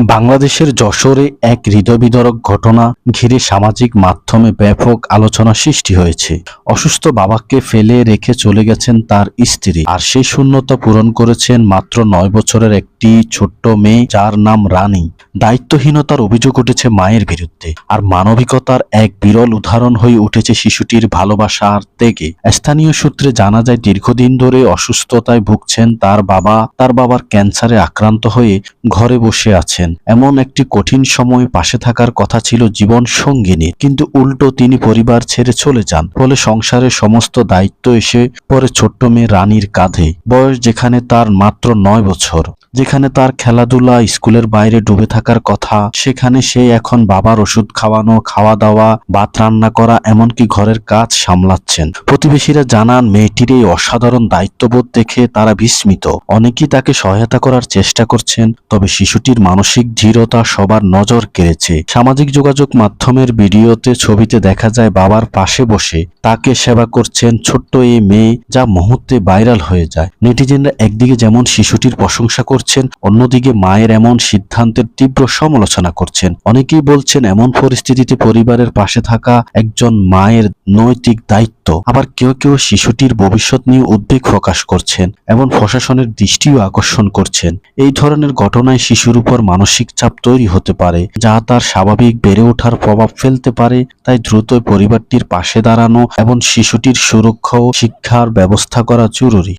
বাংলাদেশের যশোরে এক হৃদয়বিদারক ঘটনা ঘিরে সামাজিক মাধ্যমে ব্যাপক আলোচনা সৃষ্টি হয়েছে। অসুস্থ বাবাকে ফেলে রেখে চলে গেছেন তার স্ত্রী, আর সেই শূন্যতা পূরণ করেছেন মাত্র 9 বছরের একটি ছোট্ট মেয়ে যার নাম রানী। দায়িত্বহীনতার অভিযোগ উঠেছে মায়ের বিরুদ্ধে, আর মানবিকতার এক বিরল উদাহরণ হয়ে উঠেছে শিশুটির ভালোবাসা আর ত্যাগে। স্থানীয় সূত্রে জানা যায়, দীর্ঘদিন ধরে অসুস্থতায় ভুগছেন তার বাবা। তার বাবার ক্যান্সারে আক্রান্ত হয়ে ঘরে বসে আছেন। এমন একটি কঠিন সময় পাশে থাকার কথা ছিল জীবন সঙ্গিনী, কিন্তু উল্টো তিনি পরিবার ছেড়ে চলে যান। ফলে সংসারের সমস্ত দায়িত্ব এসে পড়ে ছোট্ট মেয়ে রানীর কাঁধে। বয়স যেখানে তার মাত্র 9 বছর, যেখানে তার খেলাধুলা স্কুলের বাইরে ডুবে থাকার কথা, সেখানে সে এখন বাবার ওষুধ খাওয়ানো, খাওয়া দাওয়া, ভাত রান্না করা, এমনকি ঘরের কাজ সামলাচ্ছেন। প্রতিবেশীরা জানান, মেয়েটির এই অসাধারণ দায়িত্ববোধ দেখে তারা বিস্মিত। অনেকেই তাকে সহায়তা করার চেষ্টা করছেন, তবে শিশুটির মানসিক দৃঢ়তা সবার নজর কেড়েছে। সামাজিক যোগাযোগ মাধ্যমের ভিডিওতে, ছবিতে দেখা যায় বাবার পাশে বসে তাকে সেবা করছেন ছোট্ট এই মেয়ে, যা মুহূর্তে ভাইরাল হয়ে যায়। নেটিজেনরা একদিকে যেমন শিশুটির প্রশংসা করছেন, অন্যদিকে মায়ের এমন সিদ্ধান্তের তীব্র সমালোচনা করছেন। অনেকেই বলছেন, এমন পরিস্থিতিতে পরিবারের পাশে থাকা একজন মায়ের নৈতিক দায়িত্ব। আবার কেউ কেউ শিশুটির ভবিষ্যৎ নিয়ে উদ্বেগ প্রকাশ করছেন এবং প্রশাসনের দৃষ্টিও আকর্ষণ করছেন। এই ধরনের ঘটনায় শিশুর উপর মানসিক চাপ তৈরি হতে পারে, যা তার স্বাভাবিক বেড়ে ওঠার প্রভাব ফেলতে পারে। তাই দ্রুতই পরিবারটির পাশে দাঁড়ানো এবং শিশুটির সুরক্ষা ও শিক্ষার ব্যবস্থা করা জরুরি।